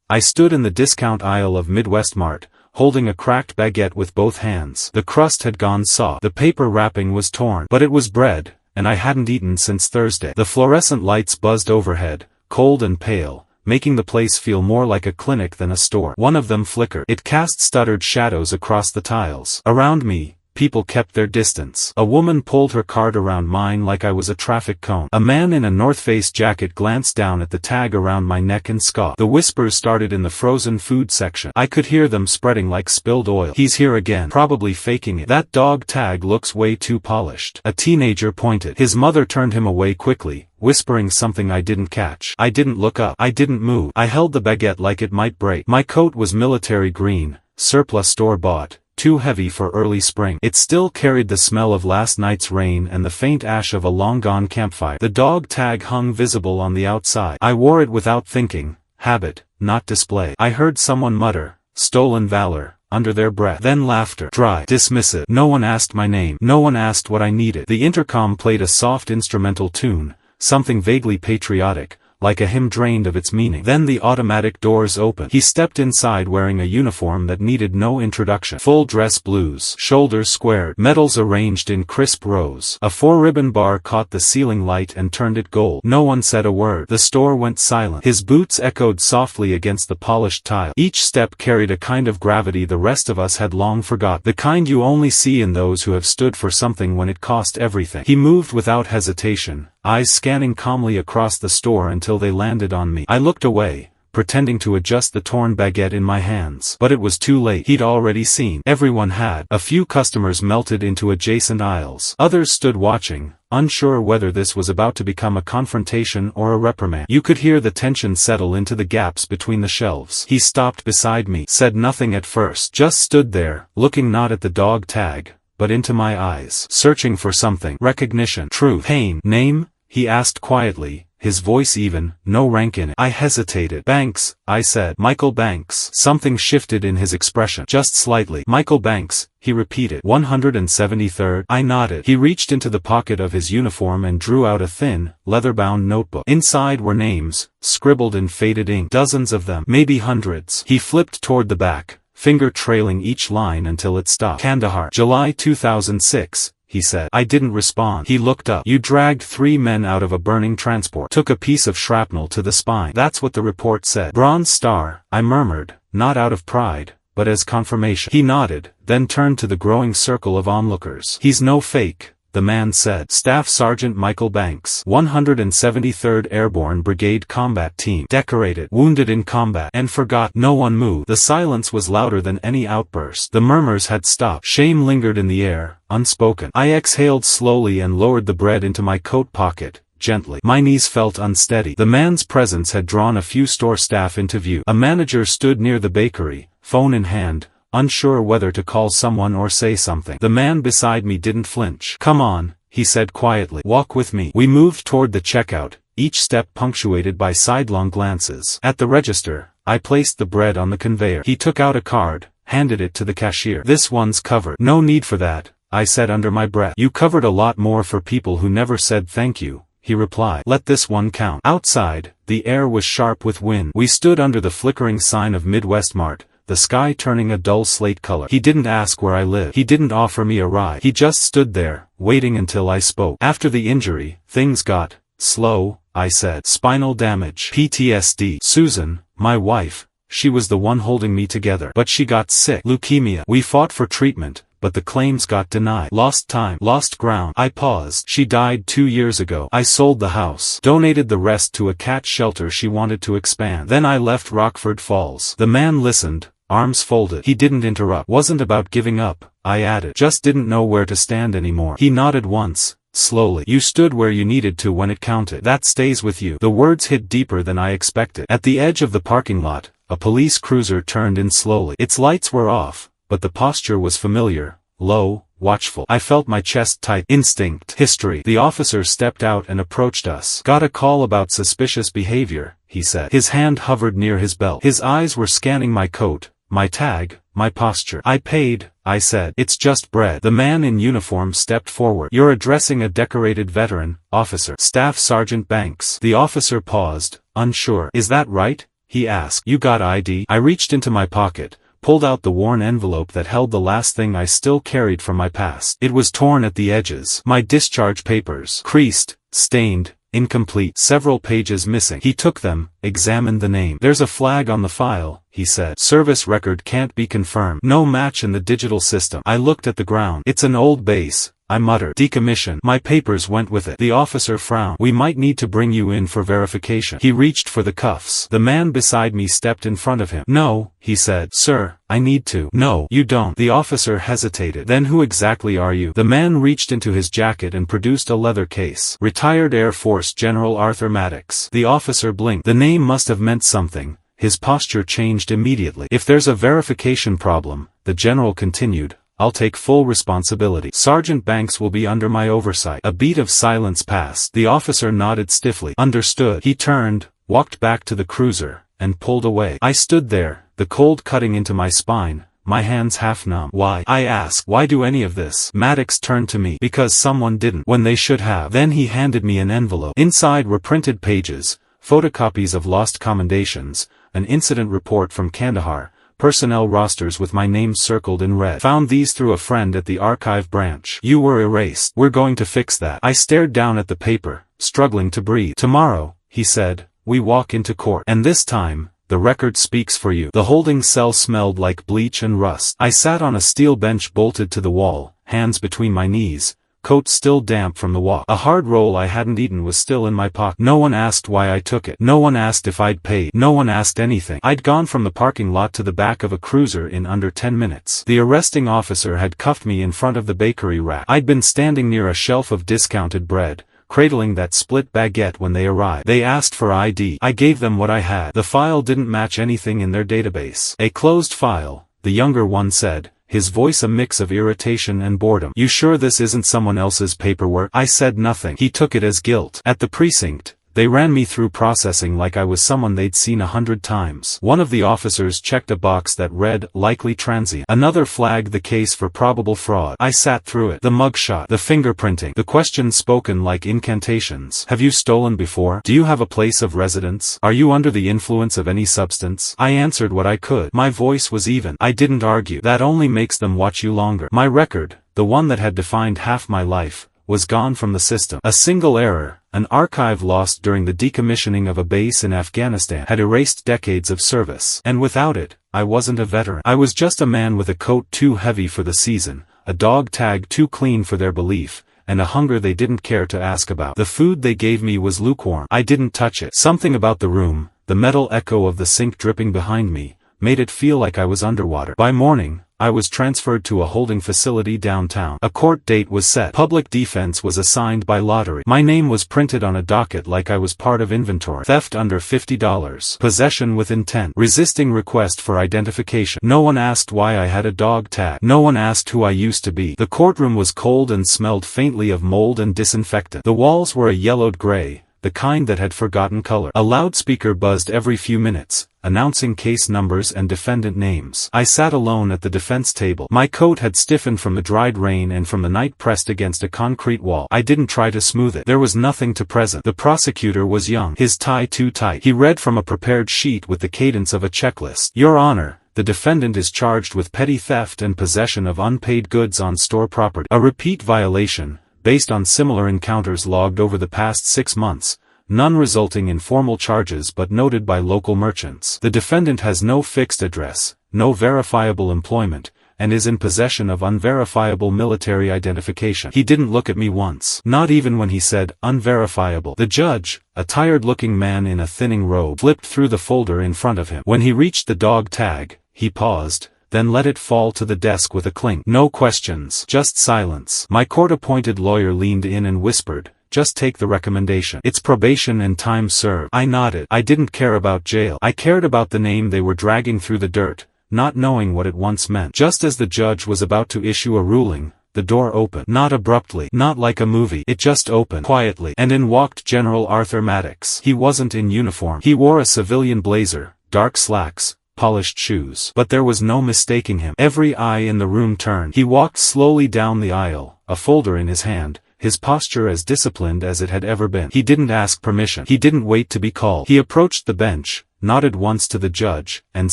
I stood in the discount aisle of Midwest Mart, holding a cracked baguette with both hands. The crust had gone soft. The paper wrapping was torn. But it was bread, and I hadn't eaten since Thursday. The fluorescent lights buzzed overhead, cold and pale, making the place feel more like a clinic than a store. One of them flickered. It cast stuttered shadows across the tiles. Around me, people kept their distance. A woman pulled her cart around mine like I was a traffic cone. A man in a North Face jacket glanced down at the tag around my neck and scoffed. The whispers started in the frozen food section. I could hear them spreading like spilled oil. He's here again. Probably faking it. That dog tag looks way too polished. A teenager pointed. His mother turned him away quickly, whispering something I didn't catch. I didn't look up. I didn't move. I held the baguette like it might break. My coat was military green, surplus store-bought, too heavy for early spring. It still carried the smell of last night's rain and the faint ash of a long-gone campfire. The dog tag hung visible on the outside. I wore it without thinking, habit, not display. I heard someone mutter, "Stolen valor," under their breath. Then laughter. Dry. Dismissive. No one asked my name. No one asked what I needed. The intercom played a soft instrumental tune, something vaguely patriotic, like a hymn drained of its meaning. Then the automatic doors opened. He stepped inside wearing a uniform that needed no introduction. Full dress blues, shoulders squared, medals arranged in crisp rows. A 4-ribbon bar caught the ceiling light and turned it gold. No one said a word. The store went silent. His boots echoed softly against the polished tile. Each step carried a kind of gravity the rest of us had long forgot. The kind you only see in those who have stood for something when it cost everything. He moved without hesitation, eyes scanning calmly across the store until they landed on me. I looked away, pretending to adjust the torn baguette in my hands. But it was too late. He'd already seen. Everyone had. A few customers melted into adjacent aisles. Others stood watching, unsure whether this was about to become a confrontation or a reprimand. You could hear the tension settle into the gaps between the shelves. He stopped beside me, said nothing at first, just stood there, looking not at the dog tag, but into my eyes, searching for something. Recognition. Truth. Pain. Name? He asked quietly, his voice even, no rank in it. I hesitated. Banks, I said. Michael Banks. Something shifted in his expression. Just slightly. Michael Banks, he repeated. 173rd. I nodded. He reached into the pocket of his uniform and drew out a thin, leather-bound notebook. Inside were names, scribbled in faded ink. Dozens of them. Maybe hundreds. He flipped toward the back, finger trailing each line until it stopped. Kandahar. July 2006. He said. I didn't respond. He looked up. You dragged 3 men out of a burning transport. Took a piece of shrapnel to the spine. That's what the report said. Bronze Star, I murmured, not out of pride, but as confirmation. He nodded, then turned to the growing circle of onlookers. He's no fake, the man said. Staff Sergeant Michael Banks, 173rd Airborne Brigade Combat Team. Decorated. Wounded in combat. And forgot. No one moved. The silence was louder than any outburst. The murmurs had stopped. Shame lingered in the air, unspoken. I exhaled slowly and lowered the bread into my coat pocket, gently. My knees felt unsteady. The man's presence had drawn a few store staff into view. A manager stood near the bakery, phone in hand, unsure whether to call someone or say something. The man beside me didn't flinch. Come on, he said quietly. Walk with me. We moved toward the checkout, each step punctuated by sidelong glances. At the register, I placed the bread on the conveyor. He took out a card, handed it to the cashier. This one's covered. No need for that, I said under my breath. You covered a lot more for people who never said thank you, he replied. Let this one count. Outside, the air was sharp with wind. We stood under the flickering sign of Midwest Mart, the sky turning a dull slate color. He didn't ask where I lived. He didn't offer me a ride. He just stood there, waiting until I spoke. After the injury, things got slow, I said. Spinal damage. PTSD. Susan, my wife, she was the one holding me together. But she got sick. Leukemia. We fought for treatment, but the claims got denied. Lost time. Lost ground. I paused. She died 2 years ago. I sold the house. Donated the rest to a cat shelter she wanted to expand. Then I left Rockford Falls. The man listened, arms folded. He didn't interrupt. Wasn't about giving up, I added. Just didn't know where to stand anymore. He nodded once, slowly. You stood where you needed to when it counted. That stays with you. The words hit deeper than I expected. At the edge of the parking lot, a police cruiser turned in slowly. Its lights were off, but the posture was familiar, low, watchful. I felt my chest tight. Instinct. History. The officer stepped out and approached us. Got a call about suspicious behavior, he said. His hand hovered near his belt. His eyes were scanning my coat, my tag, my posture. I paid, I said. It's just bread. The man in uniform stepped forward. You're addressing a decorated veteran, officer. Staff Sergeant Banks. The officer paused, unsure. Is that right? he asked. You got ID? I reached into my pocket, pulled out the worn envelope that held the last thing I still carried from my past. It was torn at the edges. My discharge papers. Creased, stained, incomplete, several pages missing. He took them, examined the name. There's a flag on the file, he said. Service record can't be confirmed. No match in the digital system. I looked at the ground. It's an old base, I muttered. Decommission. My papers went with it. The officer frowned. We might need to bring you in for verification. He reached for the cuffs. The man beside me stepped in front of him. No, he said. Sir, I need to. No, you don't. The officer hesitated. Then who exactly are you? The man reached into his jacket and produced a leather case. Retired Air Force General Arthur Maddox. The officer blinked. The name must have meant something. His posture changed immediately. If there's a verification problem, the general continued, I'll take full responsibility. Sergeant Banks will be under my oversight. A beat of silence passed. The officer nodded stiffly. Understood. He turned, walked back to the cruiser, and pulled away. I stood there, the cold cutting into my spine, my hands half numb. Why? I asked. Why do any of this? Maddox turned to me. Because someone didn't. When they should have. Then he handed me an envelope. Inside were printed pages, photocopies of lost commendations, an incident report from Kandahar, personnel rosters with my name circled in red. Found these through a friend at the archive branch. You were erased. We're going to fix that. I stared down at the paper, struggling to breathe. Tomorrow, he said, we walk into court. And this time, the record speaks for you. The holding cell smelled like bleach and rust. I sat on a steel bench bolted to the wall, hands between my knees, coat still damp from the walk. A hard roll I hadn't eaten was still in my pocket. No one asked why I took it. No one asked if I'd paid. No one asked anything. I'd gone from the parking lot to the back of a cruiser in under 10 minutes. The arresting officer had cuffed me in front of the bakery rack. I'd been standing near a shelf of discounted bread, cradling that split baguette when they arrived. They asked for ID. I gave them what I had. The file didn't match anything in their database. A closed file, the younger one said, his voice a mix of irritation and boredom. You sure this isn't someone else's paperwork? I said nothing. He took it as guilt. At the precinct, they ran me through processing like I was someone they'd seen 100 times. One of the officers checked a box that read, likely transient. Another flagged the case for probable fraud. I sat through it. The mugshot, the fingerprinting, the questions spoken like incantations. Have you stolen before? Do you have a place of residence? Are you under the influence of any substance? I answered what I could. My voice was even. I didn't argue. That only makes them watch you longer. My record, the one that had defined half my life, was gone from the system. A single error, an archive lost during the decommissioning of a base in Afghanistan, had erased decades of service. And without it, I wasn't a veteran. I was just a man with a coat too heavy for the season, a dog tag too clean for their belief, and a hunger they didn't care to ask about. The food they gave me was lukewarm. I didn't touch it. Something about the room, the metal echo of the sink dripping behind me, made it feel like I was underwater. By morning, I was transferred to a holding facility downtown. A court date was set. Public defense was assigned by lottery. My name was printed on a docket like I was part of inventory. Theft under $50. Possession with intent. Resisting request for identification. No one asked why I had a dog tag. No one asked who I used to be. The courtroom was cold and smelled faintly of mold and disinfectant. The walls were a yellowed gray, the kind that had forgotten color. A loudspeaker buzzed every few minutes, announcing case numbers and defendant names. I sat alone at the defense table. My coat had stiffened from the dried rain and from the night pressed against a concrete wall. I didn't try to smooth it. There was nothing to present. The prosecutor was young, his tie too tight. He read from a prepared sheet with the cadence of a checklist. Your Honor, the defendant is charged with petty theft and possession of unpaid goods on store property. A repeat violation, based on similar encounters logged over the past 6 months, none resulting in formal charges but noted by local merchants. The defendant has no fixed address, no verifiable employment, and is in possession of unverifiable military identification. He didn't look at me once, not even when he said, unverifiable. The judge, a tired-looking man in a thinning robe, flipped through the folder in front of him. When he reached the dog tag, he paused, then let it fall to the desk with a clink. No questions, just silence. My court-appointed lawyer leaned in and whispered, just take the recommendation. It's probation and time served. I nodded. I didn't care about jail. I cared about the name they were dragging through the dirt, not knowing what it once meant. Just as the judge was about to issue a ruling, the door opened. Not abruptly, not like a movie. It just opened, quietly, and in walked General Arthur Maddox. He wasn't in uniform. He wore a civilian blazer, dark slacks, polished shoes. But there was no mistaking him. Every eye in the room turned. He walked slowly down the aisle, a folder in his hand, his posture as disciplined as it had ever been. He didn't ask permission. He didn't wait to be called. He approached the bench, nodded once to the judge, and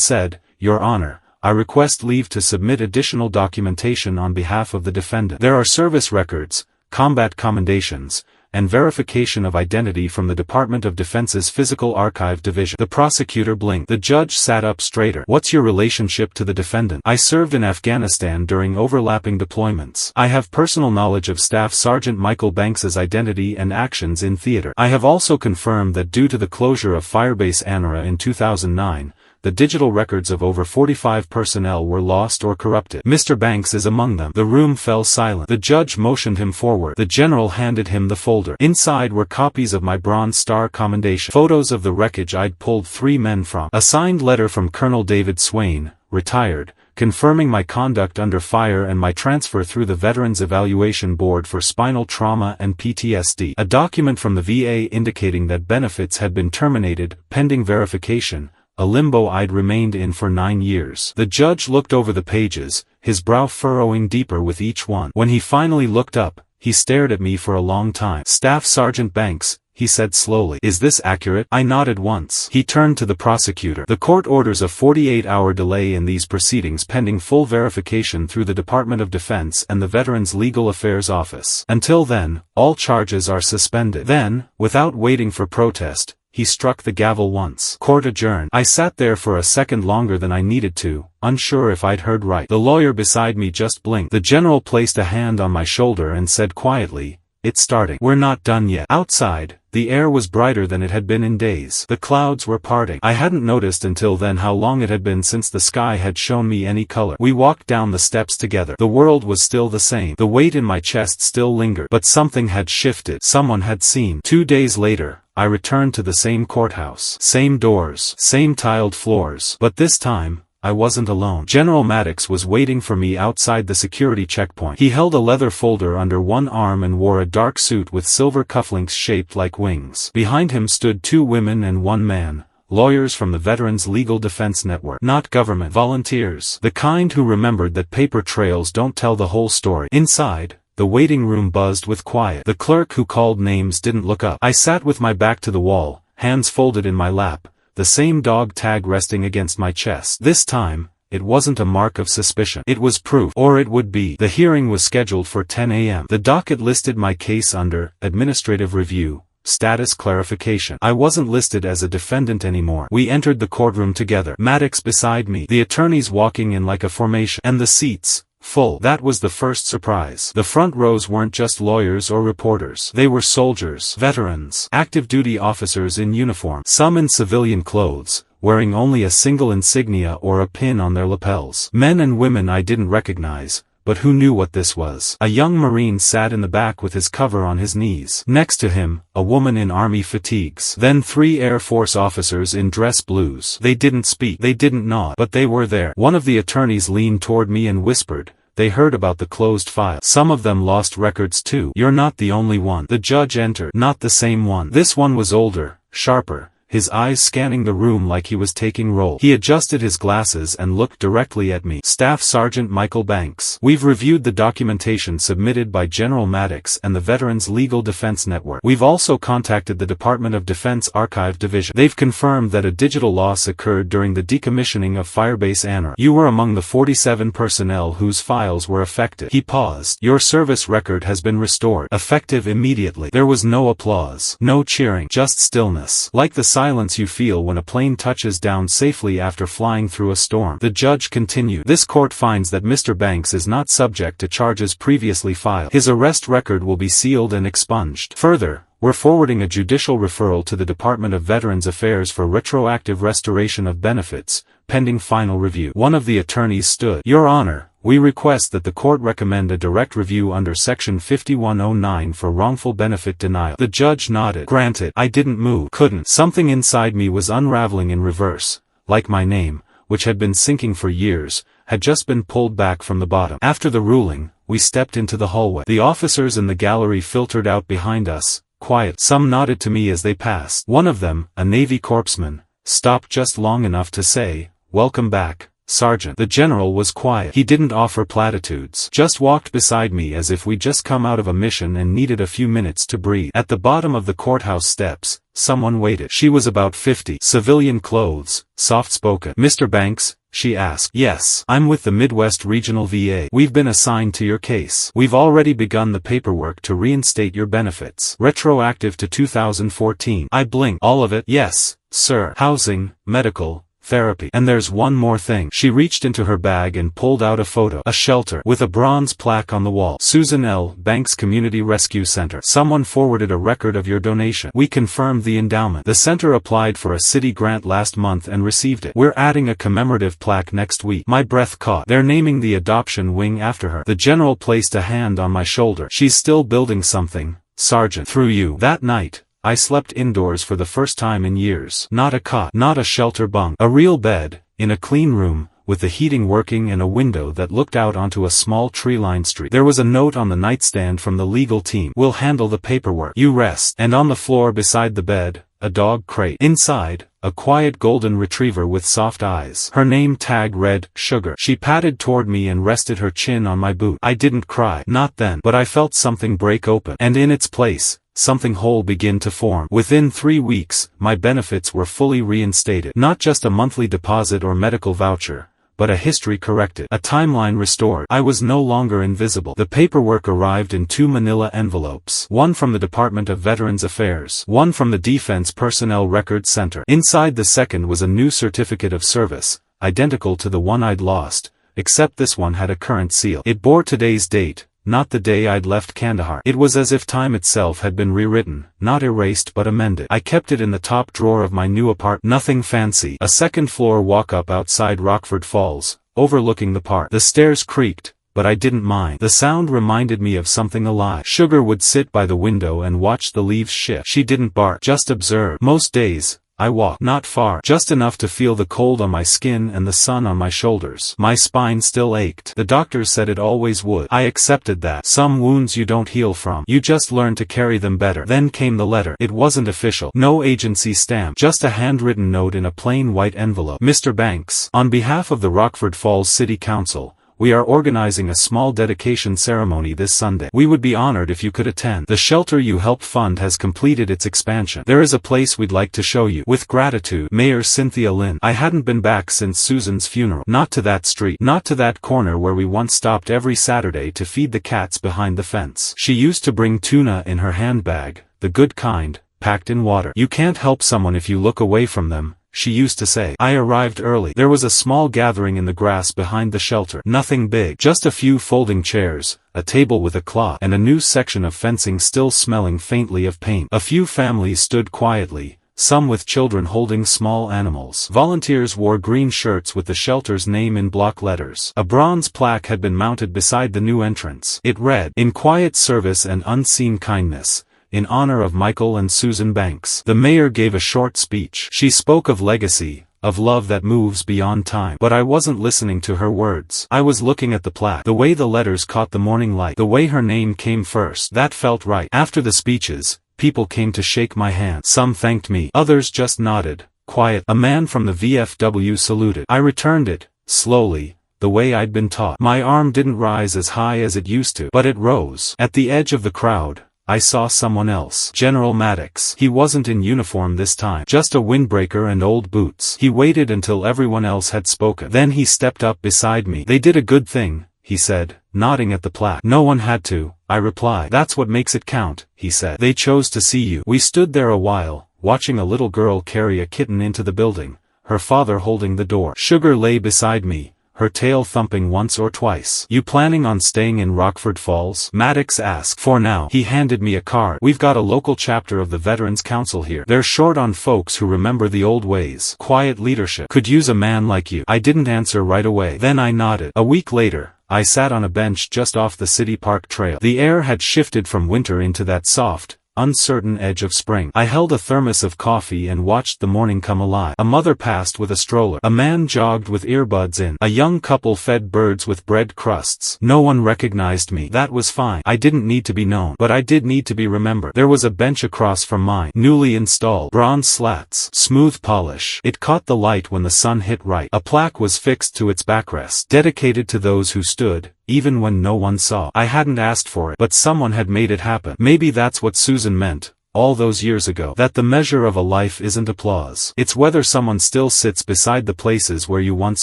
said, "Your Honor, I request leave to submit additional documentation on behalf of the defendant. There are service records, combat commendations, and verification of identity from the Department of Defense's Physical Archive Division." The prosecutor blinked. The judge sat up straighter. "What's your relationship to the defendant?" "I served in Afghanistan during overlapping deployments. I have personal knowledge of Staff Sergeant Michael Banks's identity and actions in theater. I have also confirmed that due to the closure of Firebase Anara in 2009, the digital records of over 45 personnel were lost or corrupted. Mr. Banks is among them." The room fell silent. The judge motioned him forward. The general handed him the folder. Inside were copies of my Bronze Star commendation, photos of the wreckage I'd pulled 3 men from, a signed letter from Colonel David Swain, retired, confirming my conduct under fire and my transfer through the Veterans Evaluation Board for Spinal Trauma and PTSD, a document from the VA indicating that benefits had been terminated, pending verification, a limbo I'd remained in for 9 years. The judge looked over the pages, his brow furrowing deeper with each one. When he finally looked up, he stared at me for a long time. "Staff Sergeant Banks," he said slowly, "is this accurate?" I nodded once. He turned to the prosecutor. "The court orders a 48-hour delay in these proceedings pending full verification through the Department of Defense and the Veterans Legal Affairs Office. Until then, all charges are suspended." Then, without waiting for protest, he struck the gavel once. Court adjourned. I sat there for a second longer than I needed to, unsure if I'd heard right. The lawyer beside me just blinked. The general placed a hand on my shoulder and said quietly, "It's starting. We're not done yet." Outside, the air was brighter than it had been in days. The clouds were parting. I hadn't noticed until then how long it had been since the sky had shown me any color. We walked down the steps together. The world was still the same. The weight in my chest still lingered. But something had shifted. Someone had seen. 2 days later, I returned to the same courthouse. Same doors. Same tiled floors. But this time, I wasn't alone. General Maddox was waiting for me outside the security checkpoint. He held a leather folder under one arm and wore a dark suit with silver cufflinks shaped like wings. Behind him stood 2 women and 1 man, lawyers from the Veterans Legal Defense Network. Not government volunteers. The kind who remembered that paper trails don't tell the whole story. Inside, the waiting room buzzed with quiet. The clerk who called names didn't look up. I sat with my back to the wall, hands folded in my lap, the same dog tag resting against my chest. This time, it wasn't a mark of suspicion. It was proof. Or it would be. The hearing was scheduled for 10 a.m. The docket listed my case under Administrative Review, Status Clarification. I wasn't listed as a defendant anymore. We entered the courtroom together. Maddox beside me. The attorneys walking in like a formation. And the seats, full. That was the first surprise. The front rows weren't just lawyers or reporters. They were soldiers, veterans, active duty officers in uniform, some in civilian clothes, wearing only a single insignia or a pin on their lapels. Men and women I didn't recognize, but who knew what this was. A young Marine sat in the back with his cover on his knees. Next to him, a woman in Army fatigues. Then 3 Air Force officers in dress blues. They didn't speak. They didn't nod. But they were there. One of the attorneys leaned toward me and whispered, "They heard about the closed file. Some of them lost records too. You're not the only one." The judge entered. Not the same one. This one was older, sharper, his eyes scanning the room like he was taking roll. He adjusted his glasses and looked directly at me. "Staff Sergeant Michael Banks. We've reviewed the documentation submitted by General Maddox and the Veterans Legal Defense Network. We've also contacted the Department of Defense Archive Division. They've confirmed that a digital loss occurred during the decommissioning of Firebase Anara. You were among the 47 personnel whose files were affected." He paused. "Your service record has been restored. Effective immediately." There was no applause, no cheering, just stillness. Like the silence you feel when a plane touches down safely after flying through a storm. The judge continued. "This court finds that Mr. Banks is not subject to charges previously filed. His arrest record will be sealed and expunged. Further, we're forwarding a judicial referral to the Department of Veterans Affairs for retroactive restoration of benefits, pending final review." One of the attorneys stood. "Your Honor, we request that the court recommend a direct review under Section 5109 for wrongful benefit denial." The judge nodded. "Granted." I didn't move. Couldn't. Something inside me was unraveling in reverse, like my name, which had been sinking for years, had just been pulled back from the bottom. After the ruling, we stepped into the hallway. The officers in the gallery filtered out behind us, quiet. Some nodded to me as they passed. One of them, a Navy corpsman, stopped just long enough to say, "Welcome back, Sergeant. The general was quiet. He didn't offer platitudes. Just walked beside me as if we'd just come out of a mission and needed a few minutes to breathe. At the bottom of the courthouse steps, someone waited. She was about 50. Civilian clothes, soft-spoken. Mr. Banks? She asked. Yes. I'm with the Midwest Regional VA. We've been assigned to your case. We've already begun the paperwork to reinstate your benefits. Retroactive to 2014. I blinked. All of it? Yes, sir. Housing, medical, therapy. And there's one more thing. She reached into her bag and pulled out a photo. A shelter with a bronze plaque on the wall. Susan L. Banks Community Rescue Center. Someone forwarded a record of your donation. We confirmed the endowment. The center applied for a city grant last month and received it. We're adding a commemorative plaque next week. My breath caught. They're naming the adoption wing after her. The general placed a hand on my shoulder. She's still building something, Sergeant. Through you. That night, I slept indoors for the first time in years. Not a cot, not a shelter bunk. A real bed, in a clean room, with the heating working and a window that looked out onto a small tree-lined street. There was a note on the nightstand from the legal team. We'll handle the paperwork. You rest. And on the floor beside the bed, a dog crate. Inside, a quiet golden retriever with soft eyes. Her name tag read, Sugar. She padded toward me and rested her chin on my boot. I didn't cry. Not then. But I felt something break open. And in its place, something whole begin to form. Within 3 weeks, my benefits were fully reinstated. Not just a monthly deposit or medical voucher, but a history corrected, a timeline restored. I was no longer invisible. The paperwork arrived in 2 manila envelopes. One from the Department of Veterans Affairs. One from the Defense Personnel Records Center. Inside the second was a new certificate of service, identical to the one I'd lost, except this one had a current seal. It bore today's date, not the day I'd left Kandahar. It was as if time itself had been rewritten, not erased but amended. I kept it in the top drawer of my new apartment. Nothing fancy. A second-floor walk-up outside Rockford Falls, overlooking the park. The stairs creaked, but I didn't mind. The sound reminded me of something alive. Sugar would sit by the window and watch the leaves shift. She didn't bark, just observe. Most days, I walked, not far, just enough to feel the cold on my skin and the sun on my shoulders. My spine still ached. The doctors said it always would. I accepted that. Some wounds you don't heal from. You just learn to carry them better. Then came the letter. It wasn't official. No agency stamp. Just a handwritten note in a plain white envelope. Mr. Banks, on behalf of the Rockford Falls City Council, we are organizing a small dedication ceremony this Sunday. We would be honored if you could attend. The shelter you helped fund has completed its expansion. There is a place we'd like to show you. With gratitude, Mayor Cynthia Lynn. I hadn't been back since Susan's funeral. Not to that street. Not to that corner where we once stopped every Saturday to feed the cats behind the fence. She used to bring tuna in her handbag, the good kind, packed in water. You can't help someone if you look away from them, she used to say. I arrived early. There was a small gathering in the grass behind the shelter. Nothing big. Just a few folding chairs, a table with a cloth, and a new section of fencing still smelling faintly of paint. A few families stood quietly, some with children holding small animals. Volunteers wore green shirts with the shelter's name in block letters. A bronze plaque had been mounted beside the new entrance. It read, "In quiet service and unseen kindness, in honor of Michael and Susan Banks." The mayor gave a short speech. She spoke of legacy, of love that moves beyond time. But I wasn't listening to her words. I was looking at the plaque. The way the letters caught the morning light. The way her name came first. That felt right. After the speeches, people came to shake my hand. Some thanked me. Others just nodded, quiet. A man from the VFW saluted. I returned it, slowly, the way I'd been taught. My arm didn't rise as high as it used to, but it rose. At the edge of the crowd, I saw someone else. General Maddox. He wasn't in uniform this time. Just a windbreaker and old boots. He waited until everyone else had spoken. Then he stepped up beside me. "They did a good thing," he said, nodding at the plaque. "No one had to," I replied. "That's what makes it count," he said. "They chose to see you." We stood there a while, watching a little girl carry a kitten into the building, her father holding the door. Sugar lay beside me, her tail thumping once or twice. "You planning on staying in Rockford Falls?" Maddox asked. "For now." He handed me a card. "We've got a local chapter of the Veterans Council here. They're short on folks who remember the old ways. Quiet leadership. Could use a man like you." I didn't answer right away. Then I nodded. A week later, I sat on a bench just off the city park trail. The air had shifted from winter into that soft, uncertain edge of spring. I held a thermos of coffee and watched the morning come alive. A mother passed with a stroller. A man jogged with earbuds in. A young couple fed birds with bread crusts. No one recognized me. That was fine. I didn't need to be known. But I did need to be remembered. There was a bench across from mine. Newly installed. Bronze slats. Smooth polish. It caught the light when the sun hit right. A plaque was fixed to its backrest. Dedicated to those who stood, even when no one saw. I hadn't asked for it, but someone had made it happen. Maybe that's what Susan meant, all those years ago. That the measure of a life isn't applause. It's whether someone still sits beside the places where you once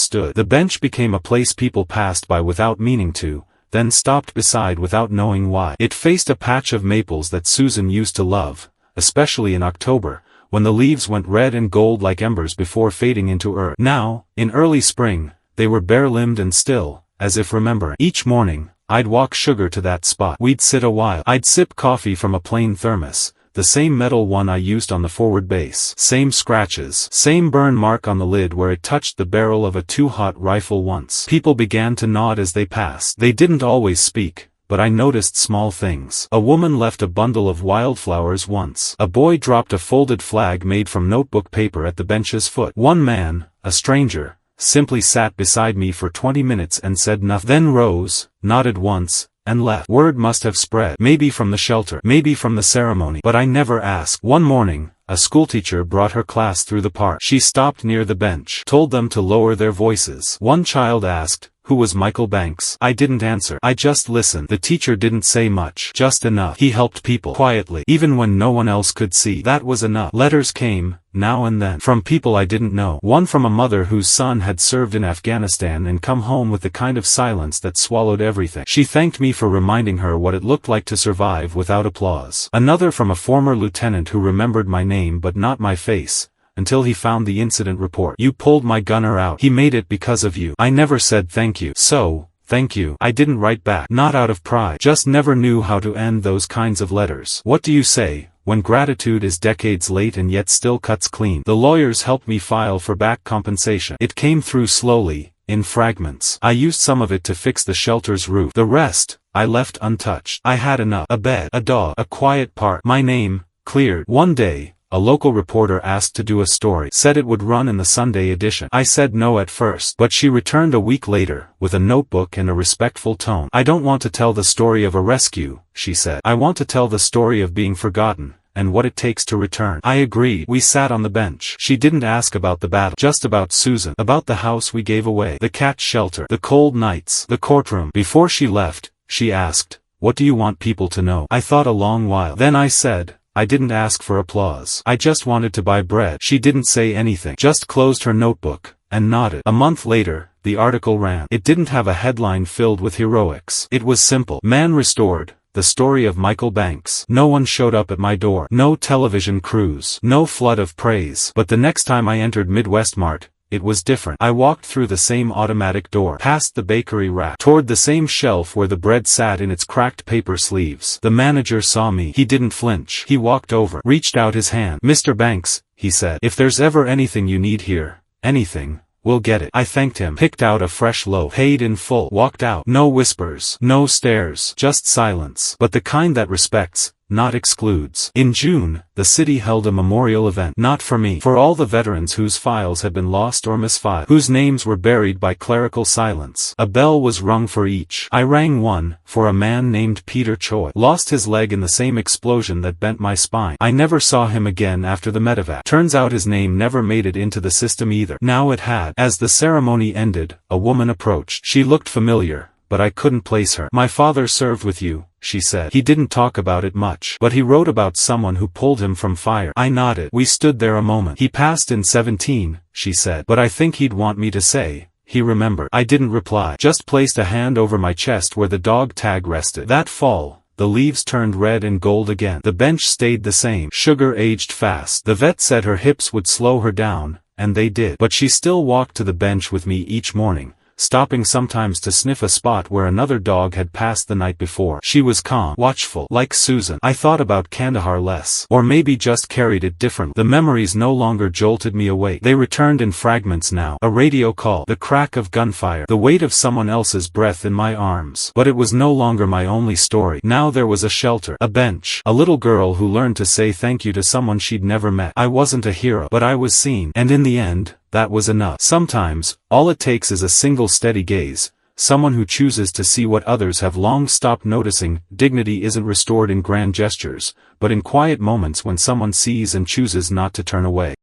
stood. The bench became a place people passed by without meaning to, then stopped beside without knowing why. It faced a patch of maples that Susan used to love, especially in October, when the leaves went red and gold like embers before fading into earth. Now, in early spring, they were bare-limbed and still, as if remembering. Each morning, I'd walk Sugar to that spot. We'd sit a while. I'd sip coffee from a plain thermos, the same metal one I used on the forward base. Same scratches. Same burn mark on the lid where it touched the barrel of a too-hot rifle once. People began to nod as they passed. They didn't always speak, but I noticed small things. A woman left a bundle of wildflowers once. A boy dropped a folded flag made from notebook paper at the bench's foot. One man, a stranger, simply sat beside me for 20 minutes and said nothing. Then rose, nodded once, and left. Word must have spread. Maybe from the shelter. Maybe from the ceremony. But I never asked. One morning, a schoolteacher brought her class through the park. She stopped near the bench. Told them to lower their voices. One child asked, "Who was Michael Banks?" I didn't answer. I just listened. The teacher didn't say much. Just enough. He helped people. Quietly. Even when no one else could see. That was enough. Letters came, now and then. From people I didn't know. One from a mother whose son had served in Afghanistan and come home with the kind of silence that swallowed everything. She thanked me for reminding her what it looked like to survive without applause. Another from a former lieutenant who remembered my name but not my face, until he found the incident report. "You pulled my gunner out. He made it because of you." I never said thank you. So, thank you. I didn't write back. Not out of pride. Just never knew how to end those kinds of letters. What do you say when gratitude is decades late and yet still cuts clean? The lawyers helped me file for back compensation. It came through slowly, in fragments. I used some of it to fix the shelter's roof. The rest, I left untouched. I had enough. A bed, a dog, a quiet park. My name, cleared. One day, a local reporter asked to do a story. Said it would run in the Sunday edition. I said no at first, but she returned a week later, with a notebook and a respectful tone. "I don't want to tell the story of a rescue," she said. "I want to tell the story of being forgotten, and what it takes to return." I agreed. We sat on the bench. She didn't ask about the battle. Just about Susan. About the house we gave away. The cat shelter. The cold nights. The courtroom. Before she left, she asked, "What do you want people to know?" I thought a long while. Then I said, "I didn't ask for applause. I just wanted to buy bread." She didn't say anything. Just closed her notebook, and nodded. A month later, the article ran. It didn't have a headline filled with heroics. It was simple. "Man restored. The story of Michael Banks." No one showed up at my door. No television crews. No flood of praise. But the next time I entered Midwest Mart, it was different. I walked through the same automatic door, past the bakery rack, toward the same shelf where the bread sat in its cracked paper sleeves. The manager saw me. He didn't flinch. He walked over, reached out his hand. "Mr. Banks," he said, "if there's ever anything you need here, anything, we'll get it." I thanked him, picked out a fresh loaf, paid in full, walked out. No whispers, no stares, just silence. But the kind that respects, not excludes. In June, the city held a memorial event. Not for me. For all the veterans whose files had been lost or misfiled. Whose names were buried by clerical silence. A bell was rung for each. I rang one, for a man named Peter Choi. Lost his leg in the same explosion that bent my spine. I never saw him again after the medevac. Turns out his name never made it into the system either. Now it had. As the ceremony ended, a woman approached. She looked familiar, but I couldn't place her. "My father served with you," she said. "He didn't talk about it much, but he wrote about someone who pulled him from fire." I nodded. We stood there a moment. "He passed in 17, she said. "But I think he'd want me to say, he remembered." I didn't reply. Just placed a hand over my chest where the dog tag rested. That fall, the leaves turned red and gold again. The bench stayed the same. Sugar aged fast. The vet said her hips would slow her down, and they did. But she still walked to the bench with me each morning, stopping sometimes to sniff a spot where another dog had passed the night before. She was calm, watchful, like Susan. I thought about Kandahar less, or maybe just carried it differently. The memories no longer jolted me awake. They returned in fragments now. A radio call, the crack of gunfire, the weight of someone else's breath in my arms. But it was no longer my only story. Now there was a shelter, a bench, a little girl who learned to say thank you to someone she'd never met. I wasn't a hero, but I was seen, and in the end, that was enough. Sometimes, all it takes is a single steady gaze, someone who chooses to see what others have long stopped noticing. Dignity isn't restored in grand gestures, but in quiet moments when someone sees and chooses not to turn away.